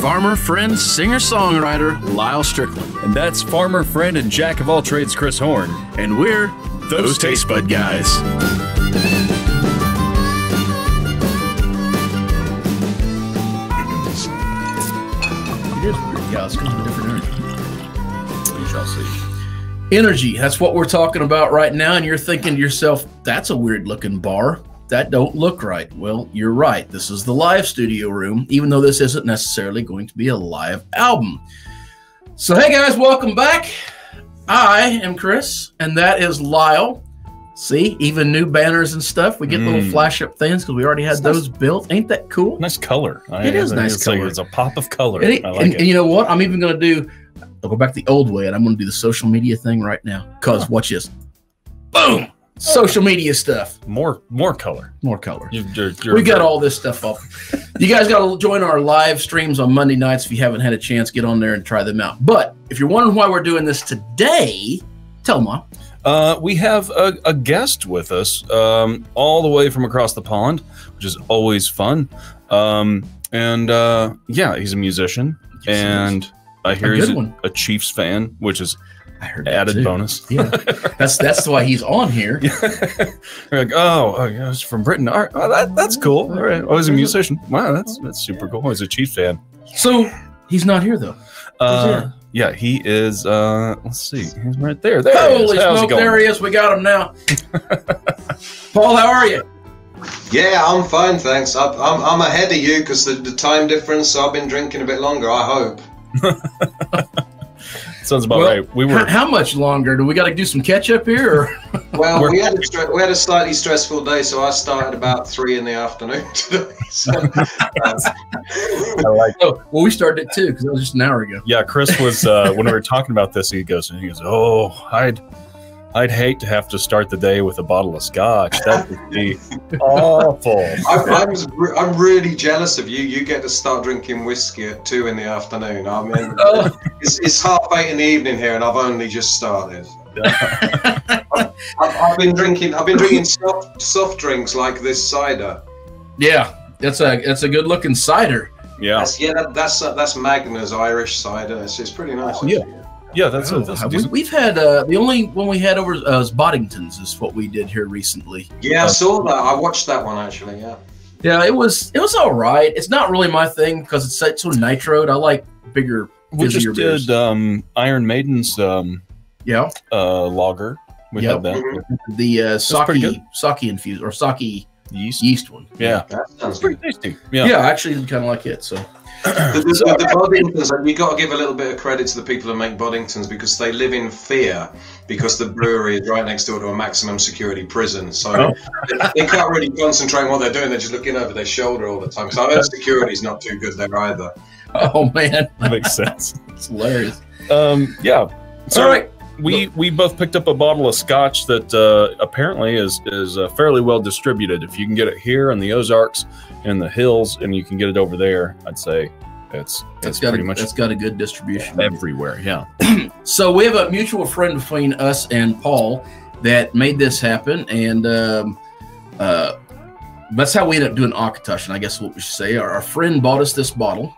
farmer, friend, singer-songwriter, Lyal Strickland. And that's farmer, friend, and jack of all trades, Chris Horn. And we're those Tastebud guys. It is weird. Yeah, it's kind of a different energy. We shall see. Energy, that's what we're talking about right now. And you're thinking to yourself, that's a weird looking bar. That don't look right. Well, you're right. This is the live studio room, even though this isn't necessarily going to be a live album. So, hey guys, welcome back. I am Chris, and that is Lyal. See, even new banners and stuff. We get little flash up things because we already had those built. Ain't that cool? Nice color. It is nice color. Like it's a pop of color. I like it. And you know what? I'm even going to do, I'll go back the old way, and I'm going to do the social media thing right now. Because watch this. Boom! Social media stuff. More color. More color. We got all this stuff up. You guys got to join our live streams on Monday nights if you haven't had a chance. Get on there and try them out. But if you're wondering why we're doing this today, tell them why. We have a guest with us all the way from across the pond, which is always fun. Yeah, he's a musician, and I hear he's a Chiefs fan, which is added bonus. Yeah, that's why he's on here. We're like, oh, he's from Britain. All right, that's cool. All right, he's a musician. Wow, that's super cool. He's a Chiefs fan. So he's not here though. Yeah, he is. Let's see, he's right there. Holy smoke! There he is. We got him now. Paul, how are you? Yeah, I'm fine, thanks. I'm ahead of you because the time difference. So I've been drinking a bit longer. I hope. Sounds about right. We were. How much longer? Do we got to do some catch up here? Or? Well, we had a slightly stressful day, so I started about 3 in the afternoon today. So, I like. Oh, well, we started at 2 because that was just an hour ago. Yeah, Chris was when we were talking about this. He goes, "Oh, I'd hate to have to start the day with a bottle of Scotch. That would be awful." I'm really jealous of you. You get to start drinking whiskey at 2 in the afternoon. I mean, it's 8:30 in the evening here, and I've only just started. I've been drinking soft drinks like this cider. Yeah, that's a good looking cider. Yeah, that's Magna's Irish cider. It's pretty nice. Oh, yeah. Yeah, that's we've had the only one we had over was Boddington's is what we did here recently. Yeah, I saw that. I watched that one actually. Yeah. Yeah, it was all right. It's not really my thing because it's so nitroed. I like bigger. We just beers. did Iron Maiden's lager. We had that. The sake infused or sake yeast one. Yeah, that sounds pretty tasty. Yeah, I actually kind of like it. So. The Boddingtons, we got to give a little bit of credit to the people who make Boddingtons because they live in fear because the brewery is right next door to a maximum security prison. So they can't really concentrate on what they're doing. They're just looking over their shoulder all the time. So I heard security's not too good there either. Oh man, that makes sense. It's hilarious. Yeah. So all right. We both picked up a bottle of Scotch that apparently is fairly well distributed. If you can get it here in the Ozarks and the hills, and you can get it over there, I'd say it's pretty much. It's got a good distribution everywhere. Yeah. So we have a mutual friend between us and Paul that made this happen, and that's how we ended up doing Auchentoshan. I guess what we should say. Our friend bought us this bottle,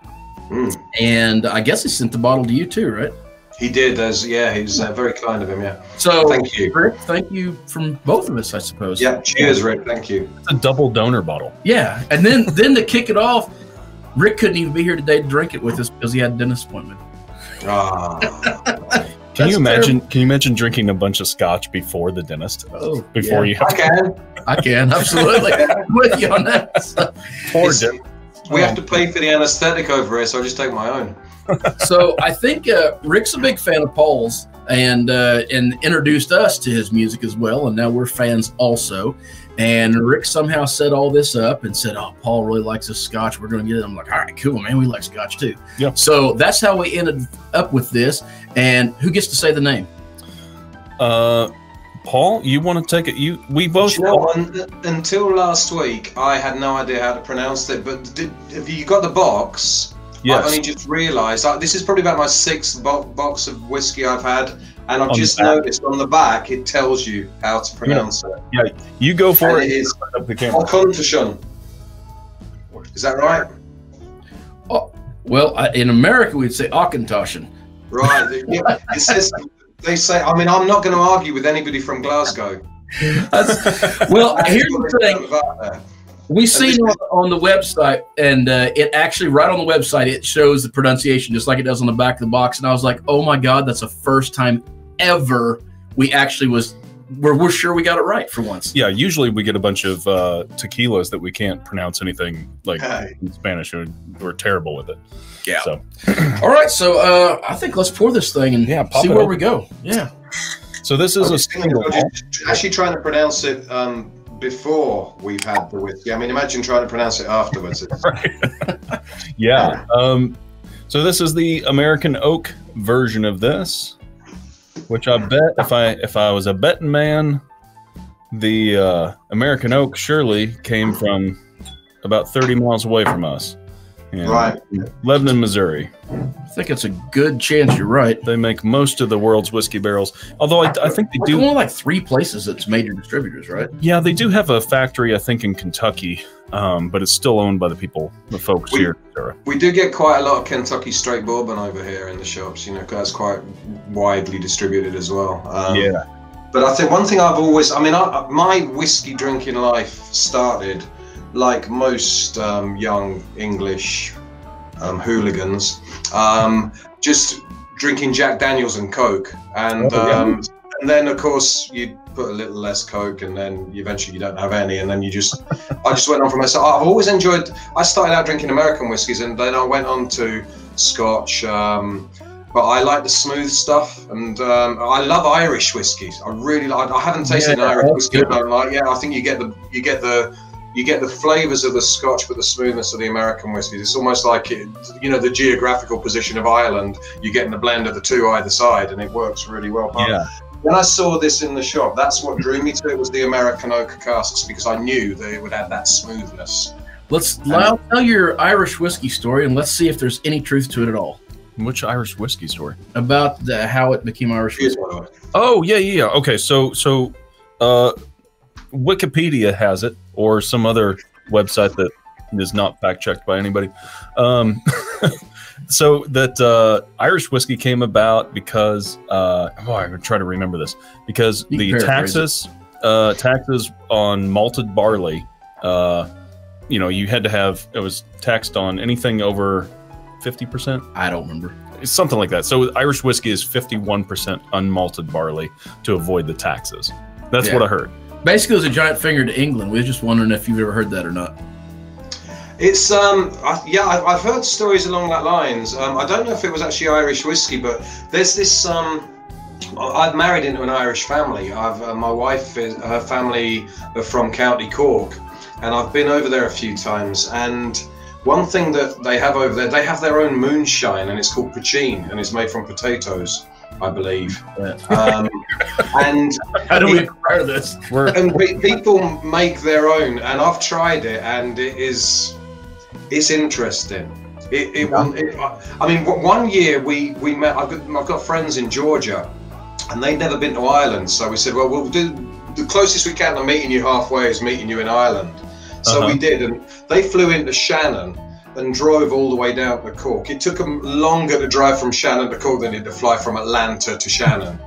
and I guess he sent the bottle to you too, right? He did, he's very kind of him, yeah. So, thank you. Rick, thank you from both of us, I suppose. Yeah, cheers, Rick, thank you. It's a double donor bottle. Yeah, and then to kick it off, Rick couldn't even be here today to drink it with us because he had a dentist appointment. Can you imagine drinking a bunch of Scotch before the dentist? Oh, before you. I can, absolutely. I'm with you on that. Poor dentist. We have to pay for the anesthetic over here, so I just take my own. So I think Rick's a big fan of Paul's and introduced us to his music as well, and now we're fans also. And Rick somehow set all this up and said, "Oh, Paul really likes this Scotch. We're going to get it." I'm like, "All right, cool, man. We like Scotch too." Yep. So that's how we ended up with this. And who gets to say the name? Paul, you want to take it? We both. You know, until last week, I had no idea how to pronounce it. But have you got the box? Yes. I've only just realised this is probably about my 6th box of whiskey I've had, and I've just noticed on the back it tells you how to pronounce it. Yeah, you go for it. It is Auchentoshan. Is that right? Well, in America, we'd say Auchentoshan. Right. Yeah, it says, they say, I mean, I'm not going to argue with anybody from Glasgow. Well, here's the thing. We see on the website, and it actually, right on the website, it shows the pronunciation just like it does on the back of the box. And I was like, oh my God, that's the first time ever we actually we're sure we got it right for once. Yeah, usually we get a bunch of tequilas that we can't pronounce anything like in Spanish. We're terrible with it. Yeah. So. All right, so I think let's pour this thing and see where we go. Yeah. So this is a single. Actually trying to pronounce it before we've had the whiskey. I mean, imagine trying to pronounce it afterwards. Right. Yeah. So this is the American oak version of this, which I bet if I was a betting man, the American oak surely came from about 30 miles away from us. Right. Lebanon, Missouri. I think it's a good chance you're right. They make most of the world's whiskey barrels. Although I think they do. Only like 3 places that's major distributors, right? Yeah, they do have a factory, I think, in Kentucky, but it's still owned by the folks here. We do get quite a lot of Kentucky straight bourbon over here in the shops. You know, that's quite widely distributed as well. Yeah. But I think one thing I've always, I mean, my whiskey drinking life started like most young English hooligans, just drinking Jack Daniels and Coke, and then of course you put a little less Coke, and then eventually you don't have any, and then I just went on from myself. I've always enjoyed. I started out drinking American whiskies, and then I went on to Scotch. But I like the smooth stuff, and I love Irish whiskies. I really like. I haven't tasted an Irish whiskey I don't like. Yeah, I think you get the flavors of the Scotch, but the smoothness of the American whiskies. It's almost like the geographical position of Ireland. You're getting a blend of the two either side, and it works really well. Yeah. When I saw this in the shop, that's what drew me to it, was the American oak casks, because I knew that it would add that smoothness. Lyal, tell your Irish whiskey story, and let's see if there's any truth to it at all. Which Irish whiskey story? About how it became Irish whiskey. Oh, yeah. Okay, so Wikipedia has it, or some other website that is not fact-checked by anybody. So that Irish whiskey came about because I'm going to try to remember this, because the taxes on malted barley, you had to have, it was taxed on anything over 50%. I don't remember. It's something like that. So Irish whiskey is 51% unmalted barley to avoid the taxes. That's what I heard. Basically, it was a giant finger to England. We were just wondering if you've ever heard that or not. It's I've heard stories along that lines. I don't know if it was actually Irish whiskey, but there's this. I've married into an Irish family. My wife, her family are from County Cork, and I've been over there a few times. And one thing that they have over there, they have their own moonshine, and it's called poutine, and it's made from potatoes, I believe. Yeah. And how do we acquire this? And people make their own, and I've tried it, and it's interesting. I mean, one year we met. I've got friends in Georgia, and they'd never been to Ireland, so we said, well, we'll do the closest we can to meeting you halfway is meeting you in Ireland. So we did, and they flew into Shannon and drove all the way down to Cork. It took them longer to drive from Shannon to Cork than it did to fly from Atlanta to Shannon.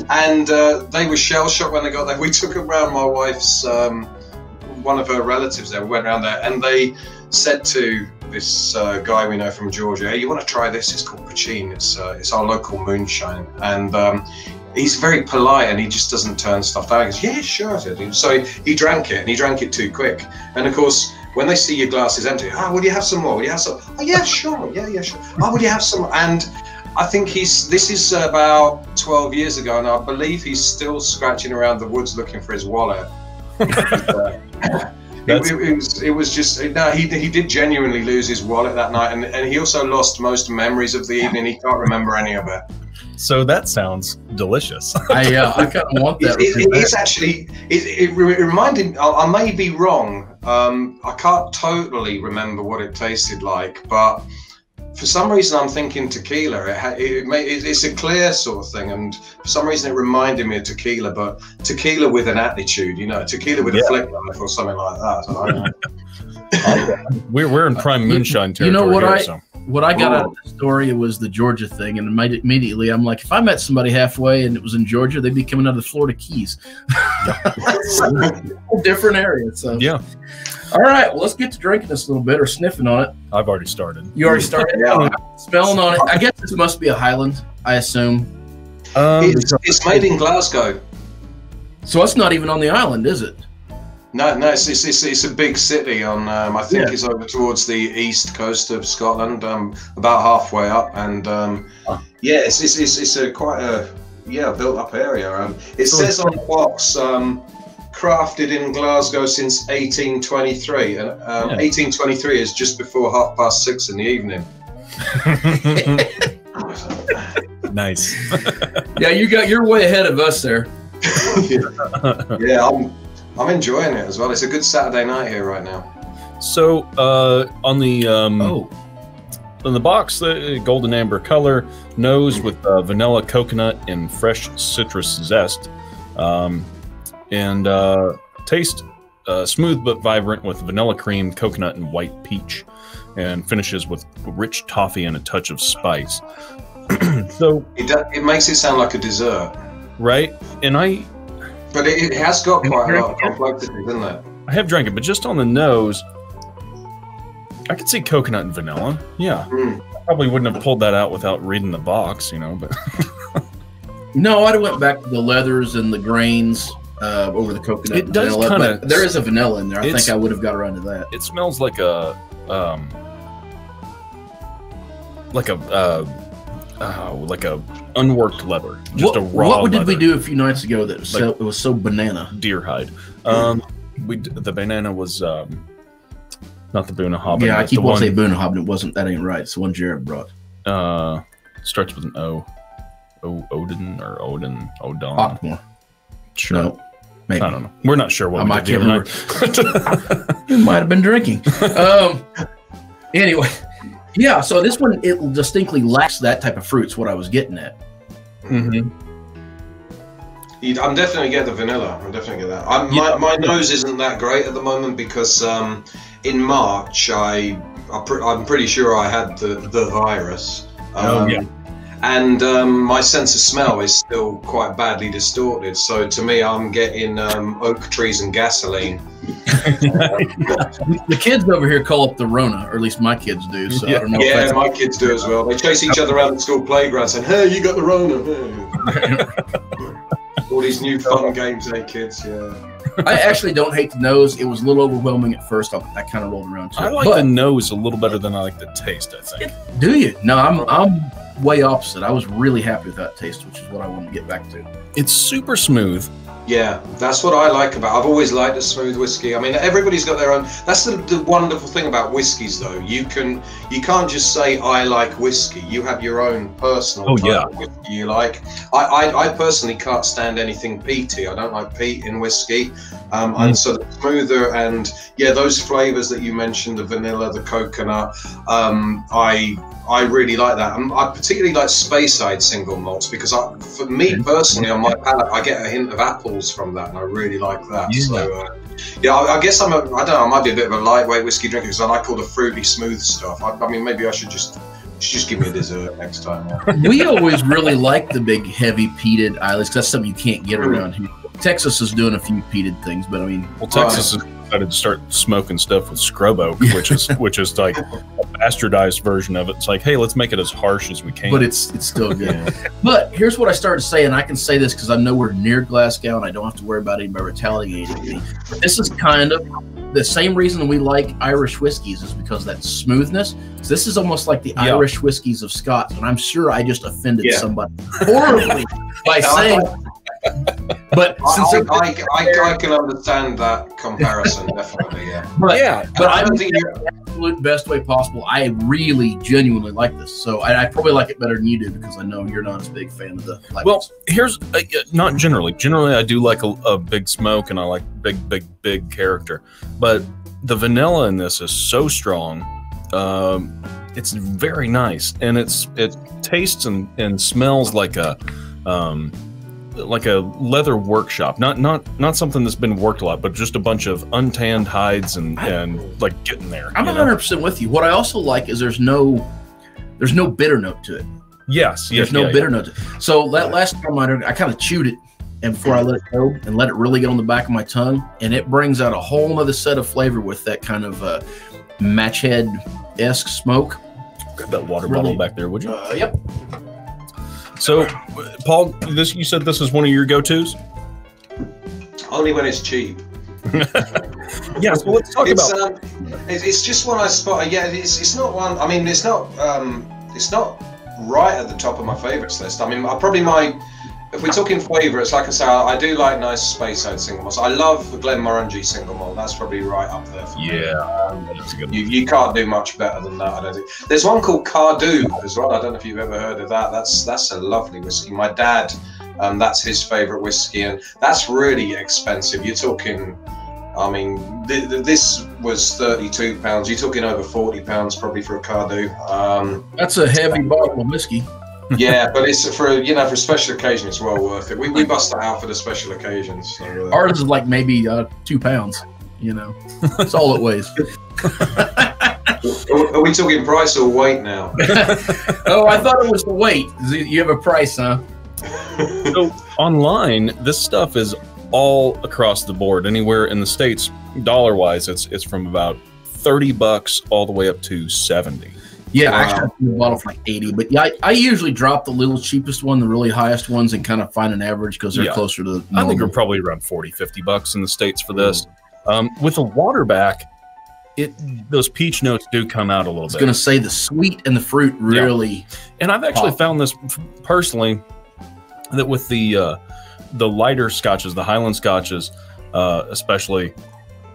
And they were shell-shocked when they got there. We took them around my wife's, one of her relatives there. We went around there, and they said to this guy we know from Georgia, hey, you want to try this? It's called poutine. It's our local moonshine. And he's very polite, and he just doesn't turn stuff down. He goes, yeah, sure. So he drank it, and he drank it too quick. And of course, when they see your glass is empty, will you have some more? Will you have some? Oh, yeah, sure. Yeah, sure. Oh, will you have some? And I think this is about 12 years ago, and I believe he's still scratching around the woods looking for his wallet. It was just, no, he did genuinely lose his wallet that night, and he also lost most memories of the evening. He can't remember any of it. So that sounds delicious. I kind of want that. It's actually, it reminded, I may be wrong, I can't totally remember what it tasted like, but for some reason I'm thinking tequila. It's a clear sort of thing, and for some reason it reminded me of tequila, but tequila with an attitude, tequila with a flip knife or something like that. I don't know. We're in prime moonshine territory. You know what here, what I got out of the story was the Georgia thing, and immediately I'm like, if I met somebody halfway and it was in Georgia, they'd be coming out of the Florida Keys. Whole different area. So yeah. All right, well, let's get to drinking this a little bit or sniffing on it. I've already started. You already started? Yeah. Smelling on it. I guess this must be a Highland, I assume. It's made in Glasgow. So it's not even on the island, is it? No, it's a big city on. I think it's over towards the east coast of Scotland, about halfway up, and it's a quite a built up area. It says on the box, crafted in Glasgow since 1823, and 1823 is just before 6:30 in the evening. Nice. Yeah, you're way ahead of us there. Yeah, I'm enjoying it as well. It's a good Saturday night here right now. So on the box, the golden amber color, nose with vanilla, coconut, and fresh citrus zest, and taste smooth but vibrant with vanilla cream, coconut, and white peach, and finishes with rich toffee and a touch of spice. So it makes it sound like a dessert, right? And but it has got quite a lot of complexity, isn't it? I have drank it, but just on the nose, I could see coconut and vanilla. Yeah, I probably wouldn't have pulled that out without reading the box, you know. But no, I'd have went back to the leathers and the grains over the coconut. It does kind of. There is a vanilla in there. I think I would have got around to that. It smells like a unworked leather. Just a raw What did we leather. do a few nights ago that it was so banana? Deer hide. The banana was not the Bunnahabhain. Yeah, I keep wanting to say Bunnahabhain. It wasn't. That ain't right. It's the one Jared brought. Starts with an O. Odin or Odin. Odon. Ockmore. Sure. No, maybe. I don't know. We're not sure what I we can't did remember. You might have been drinking. Anyway. Yeah, so this one, it distinctly lacks that type of fruits, what I was getting at. Mm-hmm. I'm definitely get the vanilla. I'm definitely get that. My nose isn't that great at the moment because in March I'm pretty sure I had the virus. And my sense of smell is still quite badly distorted. So to me, I'm getting oak trees and gasoline. The kids over here call it the Rona, or at least my kids do. So I don't know. Yeah, my kids do as well. They chase each other around the school playground saying, "Hey, you got the Rona." All these new fun games, kids. Yeah. I actually don't hate the nose. It was a little overwhelming at first. I kind of rolled around to it. I like the nose a little better than I like the taste, I think. Do you? No, I'm way opposite. I was really happy with that taste, which is what I wanted to get back to. It's super smooth. Yeah, that's what I like about. I've always liked a smooth whiskey. I mean, everybody's got their own. That's the wonderful thing about whiskeys, though. You can't just say I like whiskey. You have your own personal type of whiskey you like. I personally can't stand anything peaty. I don't like peat in whiskey. And so the smoother and those flavors that you mentioned, the vanilla, the coconut, I really like that. I particularly like Speyside single malts because for me personally, on my palate, I get a hint of apples from that, and I really like that. Yeah. So, I guess I don't know. I might be a bit of a lightweight whiskey drinker because I like all the fruity, smooth stuff. I mean, maybe I should just give me a dessert next time. We always really like the big, heavy peated Isleys because that's something you can't get around here. Texas is doing a few peated things, but I mean, Texas has decided to start smoking stuff with scrub oak, which is like a bastardized version of it. It's like, hey, let's make it as harsh as we can. But it's still good. But here's what I started to say, and I can say this because I know we're near Glasgow, and I don't have to worry about anybody retaliating me. But this is kind of the same reason we like Irish whiskeys is because of that smoothness. So this is almost like the Irish whiskeys of Scots, and I'm sure I just offended somebody horribly by saying. But since I can understand that comparison, definitely, But I don't think you're the absolute best way possible. I really, genuinely like this, so I probably like it better than you do because I know you're not as big a fan of the. Well, here's not generally. Generally, I do like a big smoke, and I like big character. But the vanilla in this is so strong. It's very nice, and it tastes and smells like a. like a leather workshop, not something that's been worked a lot, but just a bunch of untanned hides and like getting there. I'm 100% with you. What I also like is there's no bitter note to it. Yes, there's no bitter note. So that last time I kind of chewed it, and before I let it go and let it really get on the back of my tongue, and it brings out a whole other set of flavor with that kind of match head-esque smoke. Grab that water bottle back there, would you? Yep. So, Paul, you said this is one of your go-tos? Only when it's cheap. Yeah, so let's talk about. It's just one I spot. Yeah, it's not one. I mean, it's not right at the top of my favourites list. I mean, if we're talking favourites, like I say, I do like nice Speyside single malts. I love the Glenmorangie single malt. That's probably right up there for me. That's a good you can't do much better than that, I don't think. There's one called Cardew as well. I don't know if you've ever heard of that. That's a lovely whiskey. My dad, that's his favourite whiskey, and that's really expensive. You're talking, I mean, this was £32. You're talking over £40 probably for a Cardew. That's a heavy bottle of whiskey. Yeah, but it's for a special occasion. It's well worth it. We bust that out for the special occasions. So, ours is like maybe 2 pounds. That's all it weighs. Are we talking price or weight now? Oh, I thought it was the weight. You have a price, huh? So online, this stuff is all across the board. Anywhere in the States, dollar-wise, it's from about $30 all the way up to $70. Yeah, actually, I think the bottle for like 80. But yeah, I usually drop the little cheapest one, the really highest ones, and kind of find an average because they're closer to normal. I think we're probably around $40-50 in the States for this. With a waterback, those peach notes do come out a little bit. I was going to say the sweet and the fruit really. And I've actually found this personally, that with the lighter scotches, the Highland scotches, especially,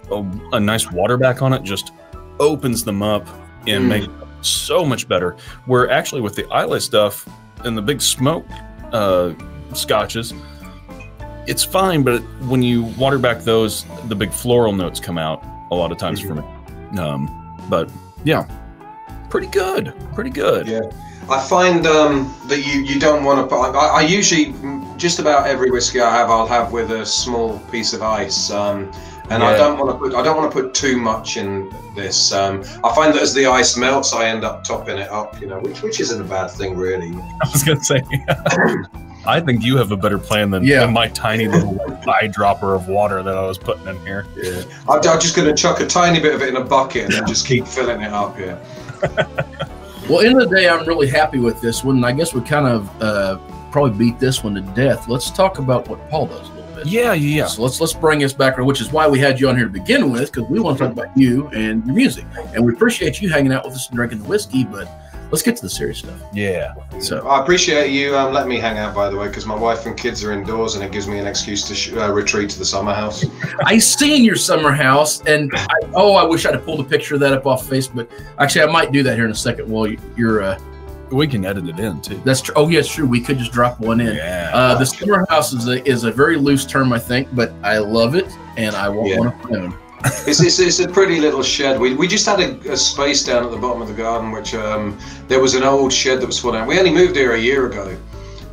a nice waterback on it just opens them up and makes so much better. Where actually with the Islay stuff and the big smoke scotches, it's fine, but when you water back those, the big floral notes come out a lot of times for me. But yeah, pretty good. Yeah, I find that you don't want to put. I usually, just about every whiskey I'll have with a small piece of ice. And I don't want to put too much in this. I find that as the ice melts, I end up topping it up, which isn't a bad thing, really. I was gonna say, I think you have a better plan than my tiny little eyedropper of water that I was putting in here. Yeah, I'm just gonna chuck a tiny bit of it in a bucket and then just keep filling it up here. Well, end of the day, I'm really happy with this one. I guess we kind of probably beat this one to death. Let's talk about what Paul does. Yeah. So let's bring us back, which is why we had you on here to begin with, because we want to talk about you and your music, and we appreciate you hanging out with us and drinking the whiskey. But let's get to the serious stuff. Yeah. So I appreciate you letting me hang out, by the way, because my wife and kids are indoors, and it gives me an excuse to retreat to the summer house. I seen your summer house, and I wish I'd have pulled a picture of that up off Facebook. Actually, I might do that here in a second while you're. We can edit it in too. That's true. Oh, yeah, it's true. We could just drop one in. Yeah. The summer house is a very loose term, I think, but I love it, and I want one of my own. It's a pretty little shed. We just had a space down at the bottom of the garden, which there was an old shed that was full down. We only moved here a year ago,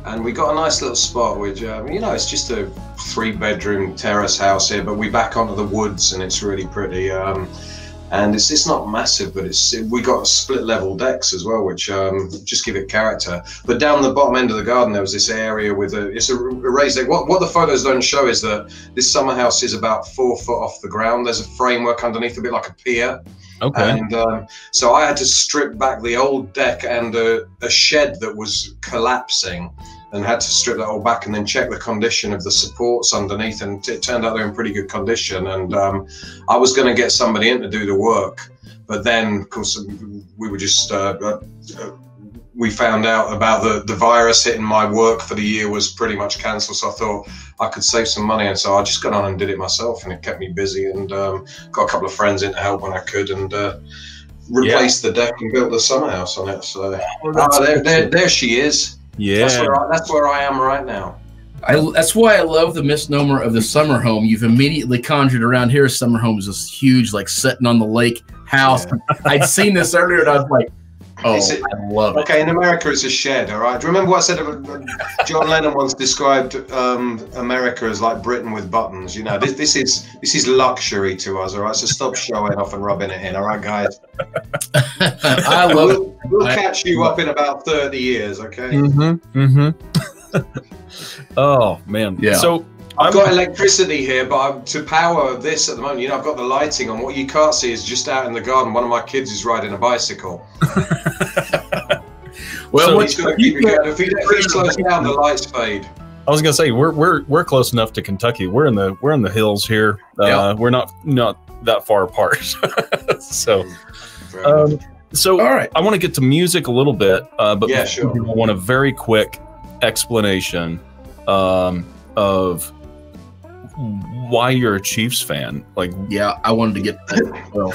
and we got a nice little spot, which it's just a 3-bedroom terrace house here, but we back onto the woods, and it's really pretty. And it's not massive, but we got split level decks as well, which just give it character. But down the bottom end of the garden, there was this area with it's a raised deck. What the photos don't show is that this summer house is about 4 foot off the ground. There's a framework underneath, a bit like a pier. Okay. And so I had to strip back the old deck and a shed that was collapsing, and had to strip that all back and then check the condition of the supports underneath, and it turned out they're in pretty good condition. And I was going to get somebody in to do the work, but then of course we were just we found out about the virus hitting my work for the year was pretty much cancelled, so I thought I could save some money, and so I just got on and did it myself, and it kept me busy, and got a couple of friends in to help when I could, and replaced the deck and built the summer house on it. So there she is. Yeah, that's where I am right now. That's why I love the misnomer of the summer home. You've immediately conjured around here. Summer home is this huge, like sitting on the lake house. Yeah. I'd seen this earlier, and I was like, Oh, I love it. Okay, in America it's a shed, all right? Do you remember what I said? John Lennon once described America as like Britain with buttons. You know, this is luxury to us, all right? So stop showing off and rubbing it in, all right, guys? I love it. We'll catch you up in about 30 years, okay? Oh, man. Yeah. So I've got electricity here, but to power this at the moment, you know, I've got the lighting on. What you can't see is just out in the garden, one of my kids is riding a bicycle. Well, so he's got to keep it going. If he slows down, the lights fade. I was gonna say we're close enough to Kentucky. We're in the hills here. We're not that far apart. So all right. I want to get to music a little bit, but yeah, sure. I want a very quick explanation of why you're a Chiefs fan. Like, yeah, I wanted to get that. Well,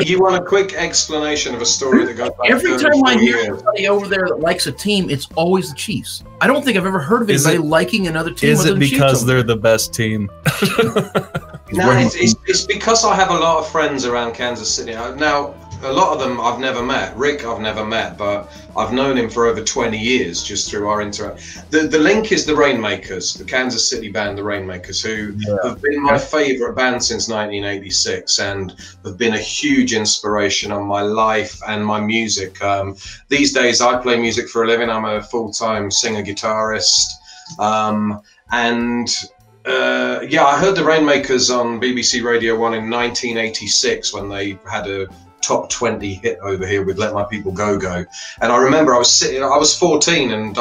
you want a quick explanation of a story that goes back every time I hear somebody over there that likes a team, it's always the Chiefs. I don't think I've ever heard of anybody liking another team. Is it because they're the best team? No, it's because I have a lot of friends around Kansas City. Now, a lot of them I've never met. Rick I've never met, but I've known him for over 20 years just through our interaction. The link is the Rainmakers, the Kansas City band, the Rainmakers, who have been my favorite band since 1986 and have been a huge inspiration on my life and my music. These days I play music for a living. I'm a full-time singer-guitarist. Yeah, I heard the Rainmakers on BBC Radio 1 in 1986 when they had a top 20 hit over here with Let My People Go Go. And I remember I was 14, and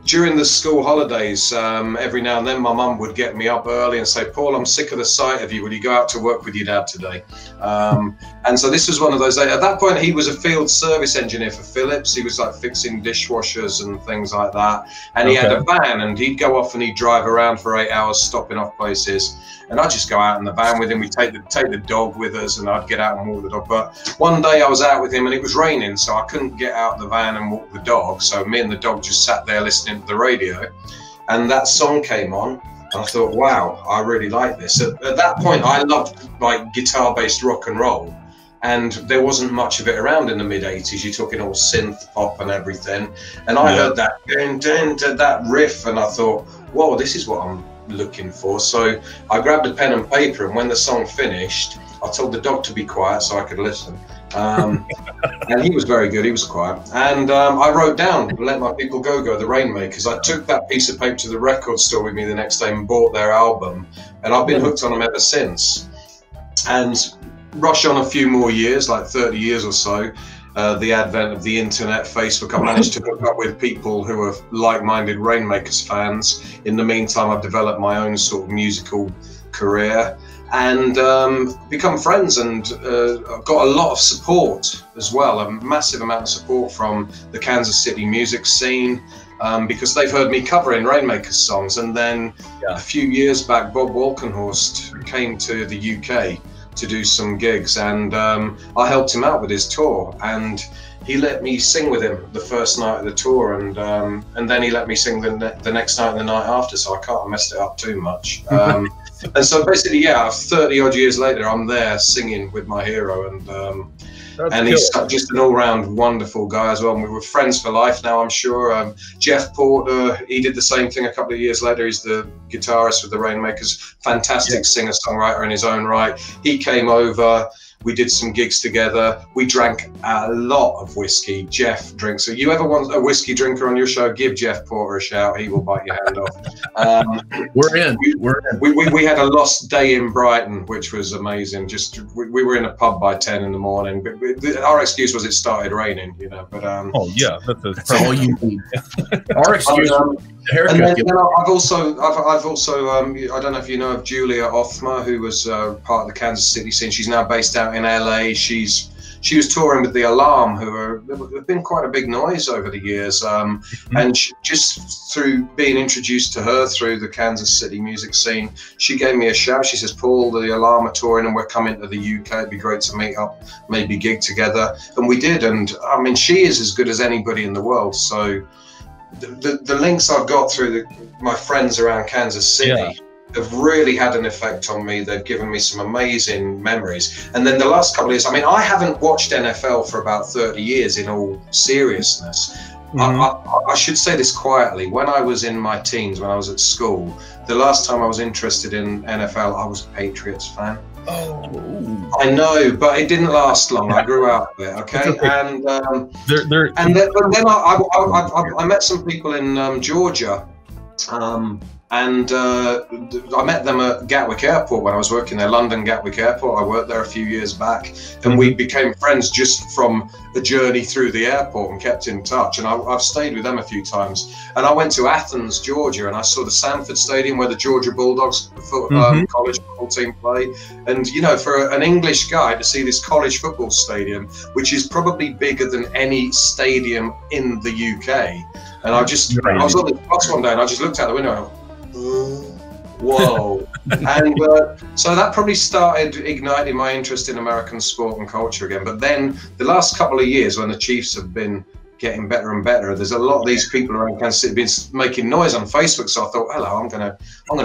during the school holidays, every now and then my mum would get me up early and say, Paul, I'm sick of the sight of you. Will you go out to work with your dad today? And so this was one of those days. At that point, he was a field service engineer for Philips. He was like fixing dishwashers and things like that. And he had a van, and he'd go off and he'd drive around for 8 hours, stopping off places. And I'd just go out in the van with him. We'd take the dog with us, and I'd get out and walk the dog. But one day I was out with him and it was raining, so I couldn't get out the van and walk the dog. So me and the dog just sat there listening to the radio, and that song came on. And I thought, wow, I really like this. At that point, I loved like guitar-based rock and roll, and there wasn't much of it around in the mid-'80s. You're talking all synth pop and everything. And I heard that that riff, and I thought, whoa, this is what I'm looking for. So I grabbed a pen and paper, and when the song finished, I told the dog to be quiet so I could listen. And he was very good, he was quiet. And I wrote down Let My People Go Go, the Rainmakers. I took that piece of paper to the record store with me the next day and bought their album, and I've been hooked on them ever since. And rush on a few more years, like 30 years or so, the advent of the internet, Facebook, I managed to hook up with people who are like-minded Rainmakers fans. In the meantime, I've developed my own sort of musical career and become friends, and I've got a lot of support as well, a massive amount of support from the Kansas City music scene, because they've heard me covering Rainmakers songs. And then a few years back, Bob Walkenhorst came to the UK to do some gigs, and I helped him out with his tour, and he let me sing with him the first night of the tour, and then he let me sing the next night and the night after, so I can't have messed it up too much. And so basically, 30 odd years later, I'm there singing with my hero, and he's just an all-round wonderful guy as well. And we were friends for life now, I'm sure. Jeff Porter, he did the same thing a couple of years later. He's the guitarist with the Rainmakers, fantastic singer-songwriter in his own right. He came over. We did some gigs together. We drank a lot of whiskey. Jeff drinks. So you ever want a whiskey drinker on your show, give Jeff Porter a shout. He will bite your hand off. We're in. We had a lost day in Brighton, which was amazing. Just we were in a pub by 10 in the morning. But our excuse was it started raining, you know. But that's all you need. Our excuse. And then, I've also I don't know if you know of Julia Othma, who was part of the Kansas City scene. She's now based out in LA. She was touring with the Alarm, who have been quite a big noise over the years. And just through being introduced to her through the Kansas City music scene, she gave me a shout. She says, Paul, the Alarm are touring and we're coming to the UK. It'd be great to meet up, maybe gig together. And we did. And I mean, she is as good as anybody in the world. So the links I've got through my friends around Kansas City have really had an effect on me. They've given me some amazing memories. And then the last couple of years, I mean, I haven't watched NFL for about 30 years in all seriousness. I should say this quietly. When I was in my teens, when I was at school, the last time I was interested in NFL, I was a Patriots fan. Oh, I know, but it didn't last long. I grew out of it. Okay, and then I met some people in Georgia, and I met them at Gatwick Airport when I was working there, London Gatwick Airport. I worked there a few years back, and we became friends just from a journey through the airport and kept in touch. And I've stayed with them a few times. And I went to Athens, Georgia, and I saw the Sanford Stadium where the Georgia Bulldogs college football team play. And, you know, for an English guy to see this college football stadium, which is probably bigger than any stadium in the UK. And I was on the bus one day and I just looked out the window and I went, whoa. And so that probably started igniting my interest in American sport and culture again. But then the last couple of years, when the Chiefs have been getting better and better, there's a lot of these people around Kansas City been making noise on Facebook. So I thought, hello, I'm gonna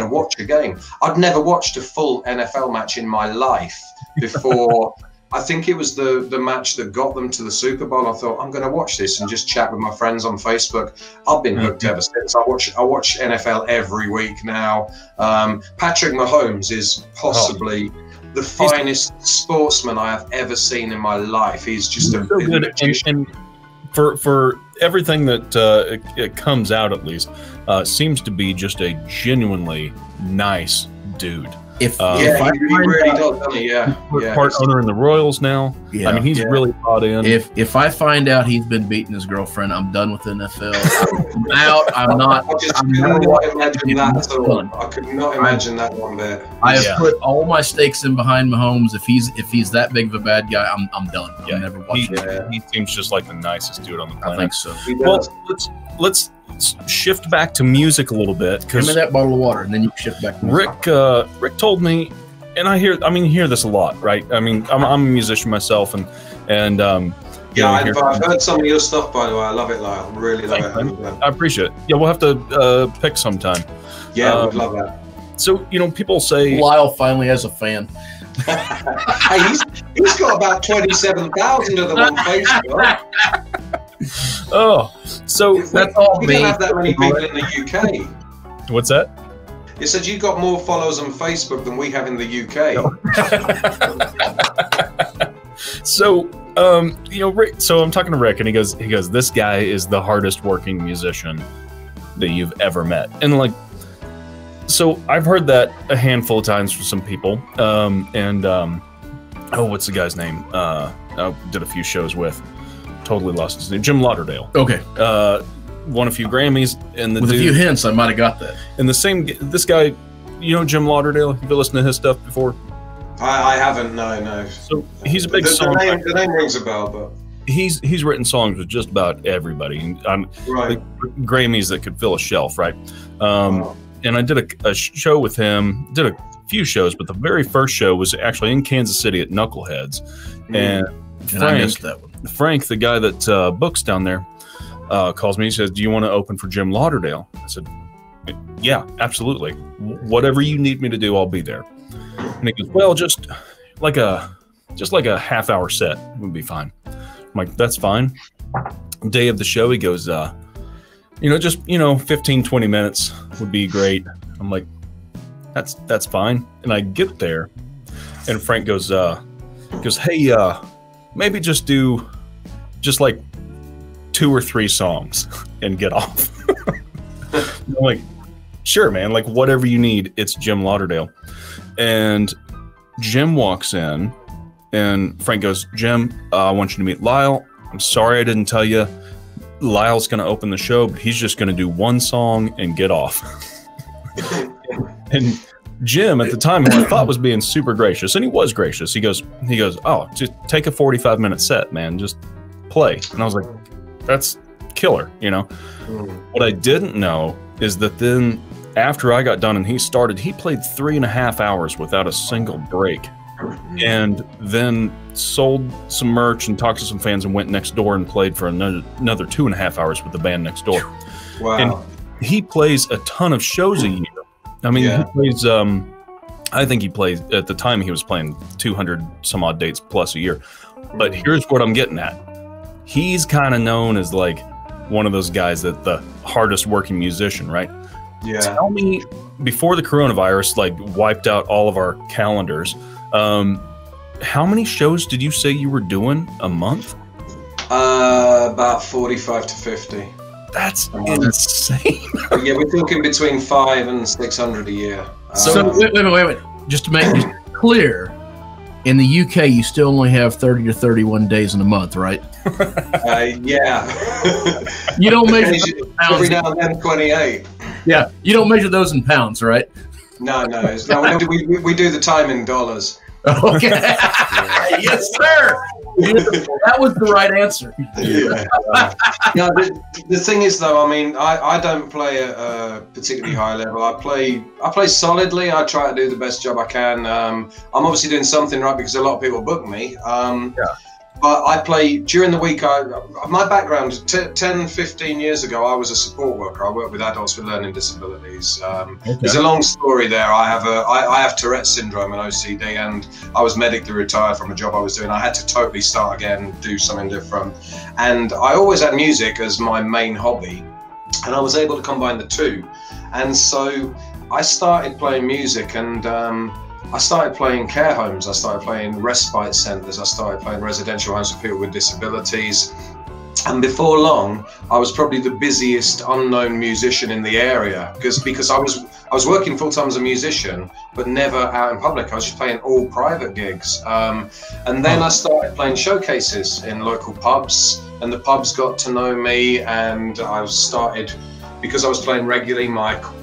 watch a game. I'd never watched a full NFL match in my life before. I think it was the match that got them to the Super Bowl. I thought, I'm going to watch this and just chat with my friends on Facebook. I've been hooked ever since. I watch NFL every week now. Patrick Mahomes is possibly the finest sportsman I have ever seen in my life. He's just a good. And for everything that it comes out, at least, seems to be just a genuinely nice dude. If part owner in the Royals now. Yeah, I mean, he's really bought in. If I find out he's been beating his girlfriend, I'm done with NFL. I'm out. I'm not. I just could not imagine that at all. I could not imagine that one bit. I have put all my stakes in behind Mahomes. If he's that big of a bad guy, I'm done. I'm never watching it. He seems just like the nicest dude on the planet. I think so. Well, let's shift back to music a little bit. Give me that bottle of water, and then you can shift back to music. Rick told me, and I hear this a lot, right? I mean, I'm a musician myself, and I've heard some of your stuff, by the way. I love it, Lyal. Really love it. I appreciate it. Yeah, we'll have to pick sometime. Yeah, we'd love that. So, people say Lyal finally has a fan. Hey, he's got about 27,000 of them on Facebook. Oh, so that's all. We don't have that many people in the UK. What's that? You said you got more followers on Facebook than we have in the UK. So, Rick. So I'm talking to Rick, and he goes, this guy is the hardest working musician that you've ever met, and so I've heard that a handful of times from some people, what's the guy's name? I did a few shows with. Totally lost his name. Jim Lauderdale. Okay. Won a few Grammys, and with a few hints, I might have got that. And this guy, Jim Lauderdale. Have you listened to his stuff before? I haven't. No. So he's a big songwriter. The name rings a bell, but he's written songs with just about everybody. Right. Grammys that could fill a shelf, right? And I did a show with him. Did a few shows, but the very first show was actually in Kansas City at Knuckleheads, and I missed that one. Frank, the guy that books down there, calls me. He says, "Do you want to open for Jim Lauderdale?" I said, "Yeah, absolutely. Whatever you need me to do, I'll be there." And he goes, "Well, just like a half-hour set would be fine." I'm like, "That's fine." Day of the show, he goes, just 15, 20 minutes would be great. I'm like, "That's fine." And I get there, and Frank goes, "Hey, maybe just do like 2 or 3 songs and get off." I'm like, "Sure, man, like whatever you need." It's Jim Lauderdale. And Jim walks in and Frank goes, "Jim, I want you to meet Lyal. I'm sorry I didn't tell you. Lyal's going to open the show, but he's just going to do 1 song and get off." And Jim at the time, who I thought was being super gracious, and he was gracious. He goes, "Oh, just take a 45-minute set, man. Just play." And I was like, "That's killer," What I didn't know is that then after I got done and he started, he played 3.5 hours without a single break, and then sold some merch and talked to some fans and went next door and played for another 2.5 hours with the band next door. Wow. And he plays a ton of shows a year. I mean, he plays. I think he plays at the time. He was playing 200 some odd dates plus a year. But here's what I'm getting at. He's kind of known as like one of those guys that the hardest working musician, right? Yeah. Tell me, before the coronavirus like wiped out all of our calendars, how many shows did you say you were doing a month? About 45 to 50. That's insane. Yeah, we're talking between 500 and 600 a year. So wait. Just to make it clear, in the UK, you still only have 30 to 31 days in a month, right? Yeah. You don't measure those in pounds. Every now and then 28. Yeah, you don't measure those in pounds, right? No. We do the time in dollars. Okay. Yes, sir. That was the right answer. Yeah. No, the thing is, though, I mean, I don't play at a particularly high level. I play solidly. I try to do the best job I can. I'm obviously doing something right because a lot of people book me. But I play during the week. My background, 10, 15 years ago, I was a support worker. I worked with adults with learning disabilities. There's a long story there. I have Tourette's syndrome and OCD, and I was medically retired from a job I was doing. I had to totally start again, do something different. And I always had music as my main hobby, and I was able to combine the two. And so I started playing music, and I started playing care homes, I started playing respite centres, I started playing residential homes for people with disabilities. And before long, I was probably the busiest unknown musician in the area because I was working full-time as a musician, but never out in public. I was just playing all private gigs. And then I started playing showcases in local pubs, and the pubs got to know me, and I started, because I was playing regularly,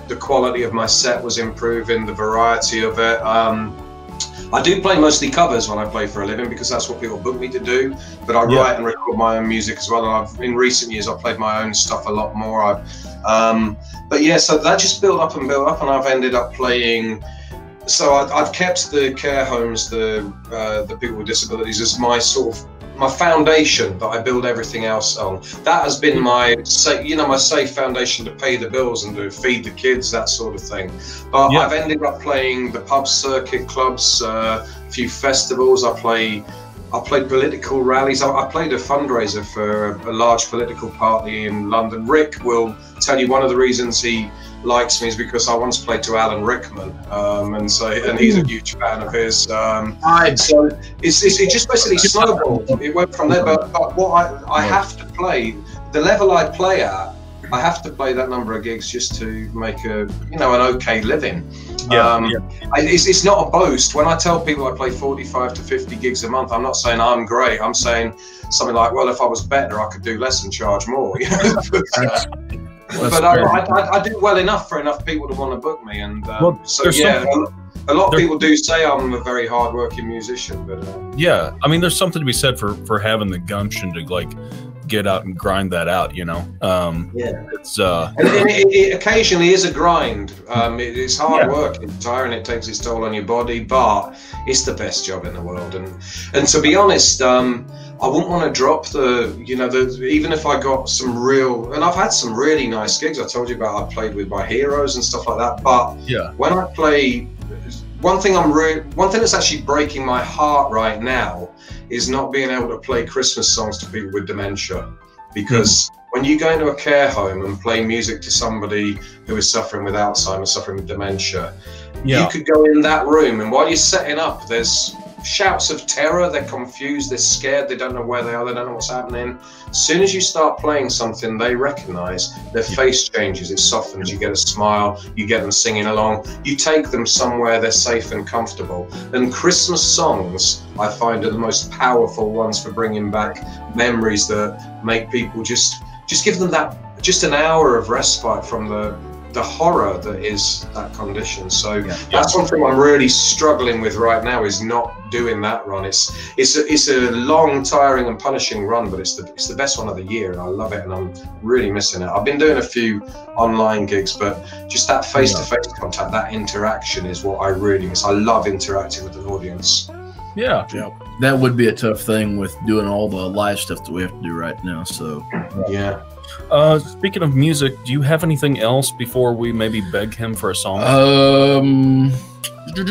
the quality of my set was improving, the variety of it. I do play mostly covers when I play for a living because that's what people book me to do, but I write and record my own music as well, and in recent years I've played my own stuff a lot more. But yeah, so that just built up, and I've ended up playing. So I've kept the care homes, the people with disabilities, as my sort of my foundation that I build everything else on. That has been my safe foundation to pay the bills and to feed the kids, that sort of thing. But I've ended up playing the pub circuit, clubs, a few festivals. I played political rallies. I played a fundraiser for a large political party in London. Rick will tell you one of the reasons he likes me is because I once played to Alan Rickman, and he's a huge fan of his. So it just basically snowballed. It went from there. But what I have to play, the level I play at, I have to play that number of gigs just to make an okay living. It's not a boast. When I tell people I play 45 to 50 gigs a month, I'm not saying I'm great. I'm saying something like, well, if I was better, I could do less and charge more. But I do well enough for enough people to want to book me, and a lot of people do say I'm a very hard-working musician. But yeah, I mean, there's something to be said for having the gumption to like get out and grind that out, it's and it occasionally is a grind. It's hard work, it's tiring, it takes its toll on your body, but it's the best job in the world. And to be honest, I wouldn't want to drop even if I got some real, and I've had some really nice gigs. I told you about, I played with my heroes and stuff like that. But when I play, one thing that's actually breaking my heart right now is not being able to play Christmas songs to people with dementia, because when you go into a care home and play music to somebody who is suffering with Alzheimer's, suffering with dementia, you could go in that room, and while you're setting up, there's shouts of terror, they're confused, they're scared, they don't know where they are, they don't know what's happening. As soon as you start playing something they recognize, their face changes, it softens, you get a smile, you get them singing along, you take them somewhere they're safe and comfortable. And Christmas songs, I find, are the most powerful ones for bringing back memories that make people just give them that, just an hour of respite from the horror that is that condition. So that's one thing I'm really struggling with right now, is not doing that run. It's a long, tiring and punishing run, but it's the best one of the year, and I love it, and I'm really missing it. I've been doing a few online gigs, but just that face-to-face contact, that interaction is what I really miss. I love interacting with an audience. Yeah. That would be a tough thing with doing all the live stuff that we have to do right now. So Yeah. Speaking of music, do you have anything else before we maybe beg him for a song? I'm too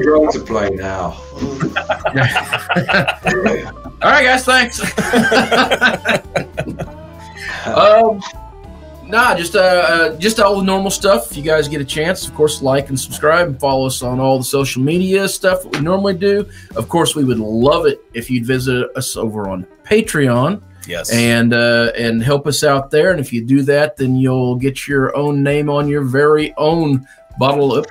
drunk to play now. All right, guys, thanks. Nah, just all the normal stuff. If you guys get a chance, of course, like and subscribe and follow us on all the social media stuff that we normally do. Of course, we would love it if you'd visit us over on Patreon. Yes. And help us out there. And if you do that, then you'll get your own name on your very own bottle of,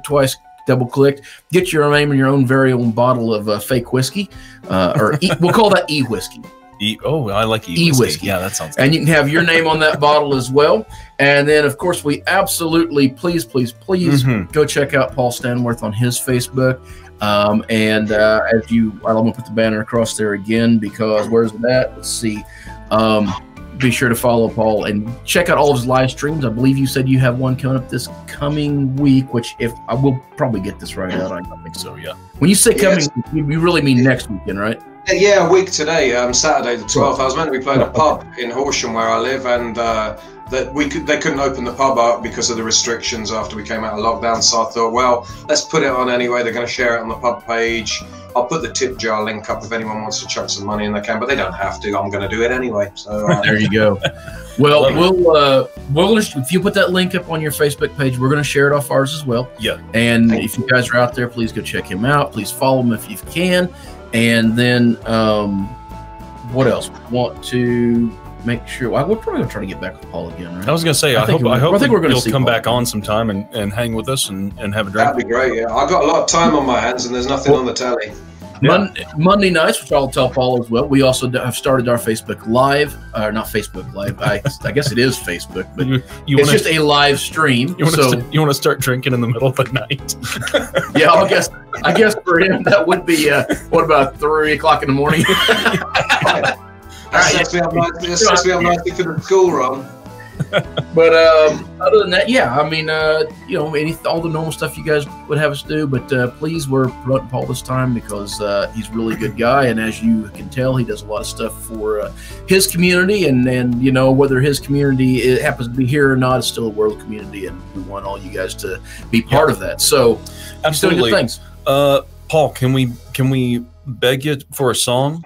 twice double clicked, get your name in your own very own bottle of fake whiskey, we'll call that e-whiskey. I like e-whiskey. Yeah, that sounds good. And you can have your name on that bottle as well. And then, of course, we absolutely, please go check out Paul Stanworth on his Facebook. I'm going to put the banner across there again because where's it at? Let's see. Be sure to follow Paul and check out all of his live streams. I believe you said you have one coming up this coming week, which if I will probably get this right out. I think so. Yeah. When you say coming, you really mean next weekend, right? Yeah, a week today, Saturday the 12th. I was meant to be playing a pub in Horsham where I live, and they couldn't open the pub up because of the restrictions after we came out of lockdown. So I thought, well, let's put it on anyway. They're going to share it on the pub page. I'll put the tip jar link up if anyone wants to chuck some money in, they can, but they don't have to. I'm going to do it anyway. So there you go. Well, we'll if you put that link up on your Facebook page, we're going to share it off ours as well. Yeah. And if you guys are out there, please go check him out. Please follow him if you can. And then, what else? Want to make sure? Well, we're probably gonna try to get back with Paul again, right? I was gonna say, I hope we're gonna you'll come back on sometime and hang with us and have a drink. That'd be great. Yeah, I've got a lot of time on my hands, and there's nothing on the telly. Yeah. Monday nights, which I'll tell Paul as well. We also have started our Facebook Live, or not Facebook Live. I guess it is Facebook, but it's just a live stream. You want to start drinking in the middle of the night? Yeah, I guess for him that would be what about 3 o'clock in the morning? That sets me up nicely for the school run. But other than that, yeah, I mean, all the normal stuff you guys would have us do. But please, we're promoting Paul this time because he's a really good guy, and as you can tell, he does a lot of stuff for his community. And whether his community happens to be here or not, it's still a world community, and we want all you guys to be part of that. So, absolutely, good things. Paul, can we beg you for a song?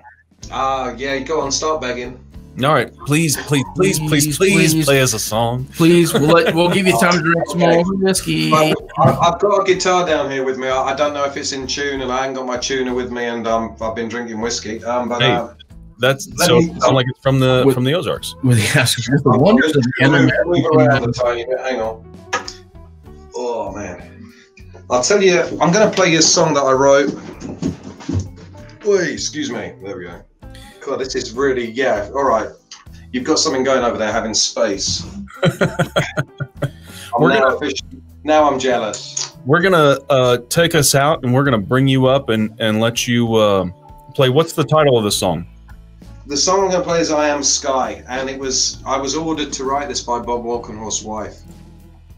Yeah, go on, start begging. All right, please play us a song. Please, we'll give you time to drink some more whiskey. I've got a guitar down here with me. I don't know if it's in tune, and I haven't got my tuner with me, and I've been drinking whiskey. But that's so it's like it's from the Ozarks. With the wonders of the internet. Move around a tiny bit. Hang on. Oh man, I'll tell you. I'm going to play you a song that I wrote. Wait, excuse me. There we go. God, this is really, all right. You've got something going over there, having space. Now I'm jealous. We're going to take us out, and we're going to bring you up and let you play. What's the title of the song? The song I'm going to play is I Am Sky, and I was ordered to write this by Bob Walkenhorst's wife.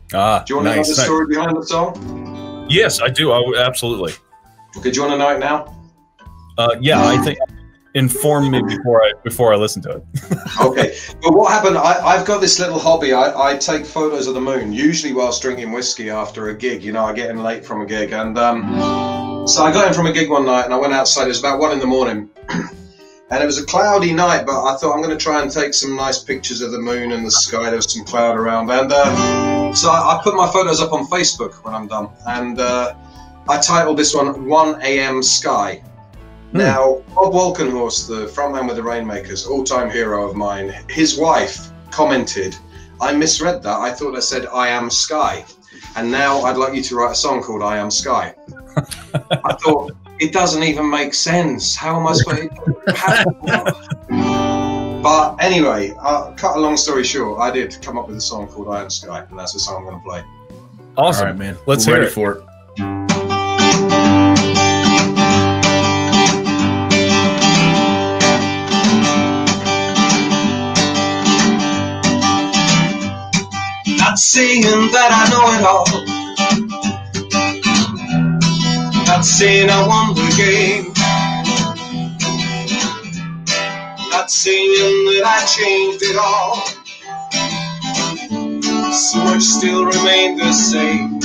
Do you want to know the story behind the song? Yes, I do. Absolutely. Okay, do you want to know it now? Yeah, I think... Inform me before I listen to it. Okay, but what happened? I've got this little hobby. I take photos of the moon, usually whilst drinking whiskey after a gig. I get in late from a gig, and so I got in from a gig one night, and I went outside. It was about 1 in the morning, and it was a cloudy night. But I thought I'm going to try and take some nice pictures of the moon and the sky. There was some cloud around, and so I put my photos up on Facebook when I'm done, and I titled this one 1 a.m. Sky. Now, Bob Walkenhorst, the frontman with the Rainmakers, all-time hero of mine, his wife commented, I misread that. I thought I said I Am Sky. And now I'd like you to write a song called I Am Sky. I thought, it doesn't even make sense. How am I supposed to... But anyway, cut a long story short, I did come up with a song called I Am Sky, and that's the song I'm going to play. Awesome. All right, man. Let's hear it. For it. Not saying that I know it all. Not Not saying I won the game, not saying that I changed it all. So much still remained the same.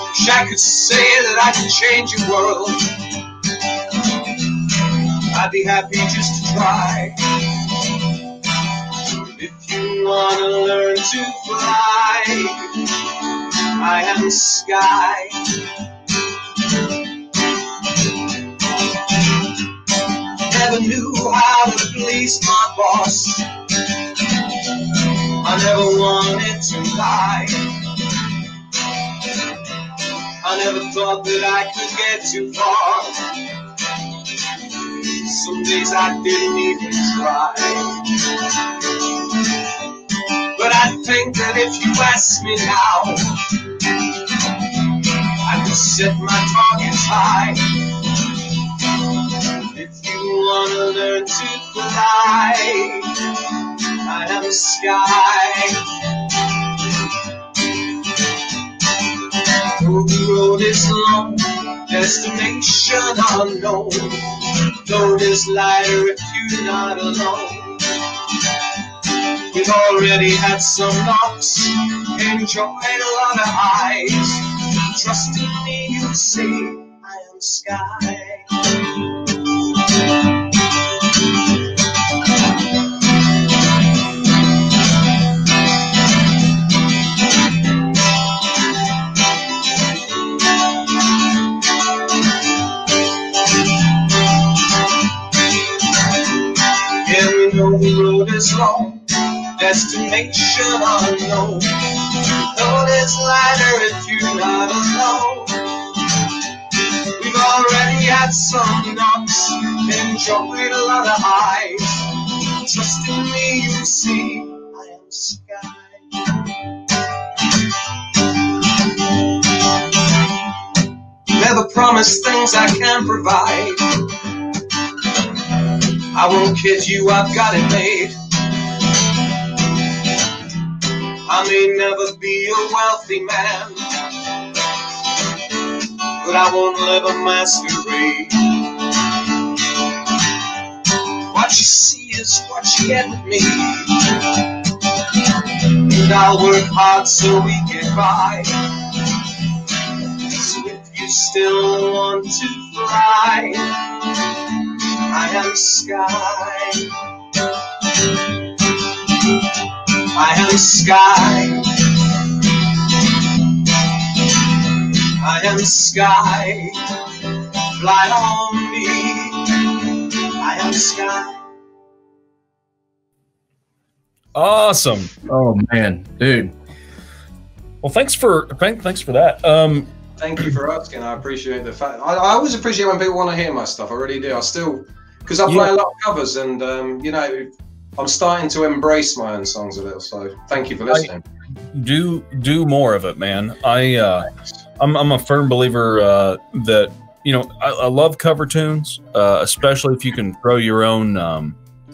Wish I could say that I could change your world. I'd be happy just to try. If you wanna learn to fly, I am the sky. Never knew how to please my boss. I never wanted to lie. I never thought that I could get too far. Some days I didn't even try. But I think that if you ask me now, I could set my targets high. If you wanna learn to fly, I am the sky. Though the road is long, destination unknown, load is lighter if you're not alone. We've already had some knocks, enjoyed a lot of highs. Trust in me, you'll see I am the sky. The road is long, destination unknown. Load is lighter if you're not alone. We've already had some knocks, enjoyed a lot of highs. Trust in me, you'll see I am the sky. Never promise things I can't provide. I won't kid you, I've got it made. I may never be a wealthy man, but I won't live a masquerade. What you see is what you get with me, and I'll work hard so we get by. So if you still want to fly, I am the sky. I am the sky. I am the sky. Fly on me. I am the sky. Awesome. Oh man, dude. Well, thanks for that. Thank you for asking. I appreciate the fact. I always appreciate when people want to hear my stuff. I really do. I still, because I play a lot of covers, and you know, I'm starting to embrace my own songs a little. So thank you for listening. Do more of it, man. I'm a firm believer that, you know, I love cover tunes, especially if you can throw your own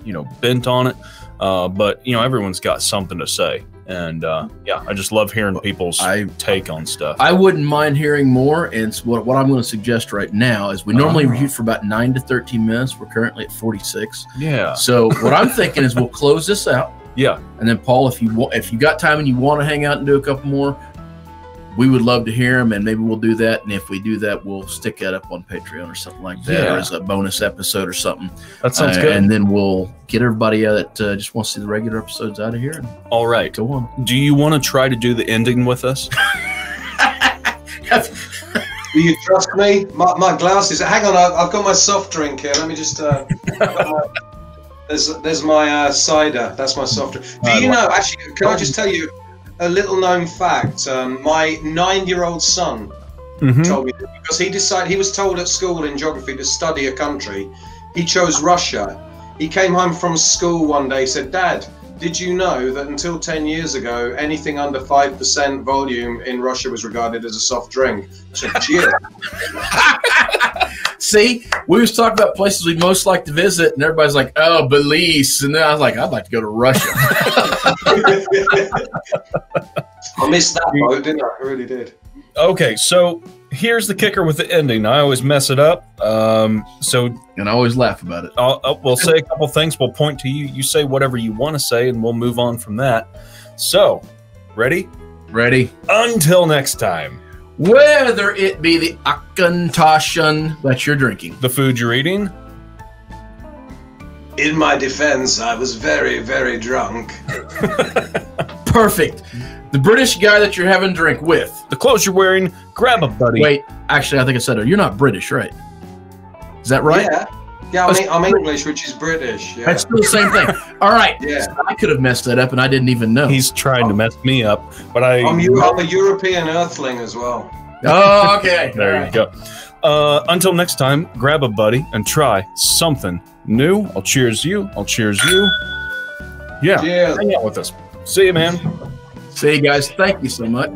you know, bent on it. But you know, everyone's got something to say. And yeah, I just love hearing people's take on stuff. I wouldn't mind hearing more. And what I'm going to suggest right now is we normally review for about 9 to 13 minutes. We're currently at 46. Yeah. So what I'm thinking is we'll close this out. Yeah. And then Paul, if you got time and you want to hang out and do a couple more, we would love to hear them, and maybe we'll do that. And if we do that, we'll stick that up on Patreon or something like that, or as a bonus episode or something. That sounds good. And then we'll get everybody that just wants to see the regular episodes out of here. And all right. go on. Do you want to try to do the ending with us? Do you trust me? My glasses. Hang on, I've got my soft drink here. Let me just. There's my cider. That's my soft drink. Do you know? Actually, can I just tell you a little known fact? My 9-year-old son told me that, because he was told at school in geography to study a country. He chose Russia. He came home from school one day, said, "Dad, did you know that until 10 years ago, anything under 5% volume in Russia was regarded as a soft drink?" I said, "Cheers." See, we was talking about places we'd most like to visit, and everybody's like, "Oh, Belize," and then I was like, "I'd like to go to Russia." I missed that boat, didn't I? I really did. Okay, so here's the kicker with the ending. I always mess it up. And I always laugh about it. We'll say a couple things. We'll point to you. You say whatever you want to say, and we'll move on from that. So, ready? Ready. Until next time. Whether it be the Auchentoshan that you're drinking, the food you're eating. In my defense, I was very, very drunk. Perfect. The British guy that you're having a drink with. The clothes you're wearing. Grab a buddy. Wait, actually, I think I said it. You're not British, right? Is that right? Yeah, I'm English, which is British. Yeah. That's still the same thing. All right. Yeah. So I could have messed that up, and I didn't even know. He's trying to mess me up, but I'm a European earthling as well. Oh, okay. There you go. Until next time, grab a buddy and try something new. I'll cheers you. I'll cheers you. Yeah. Cheers. Hang out with us. See you, man. See you guys. Thank you so much.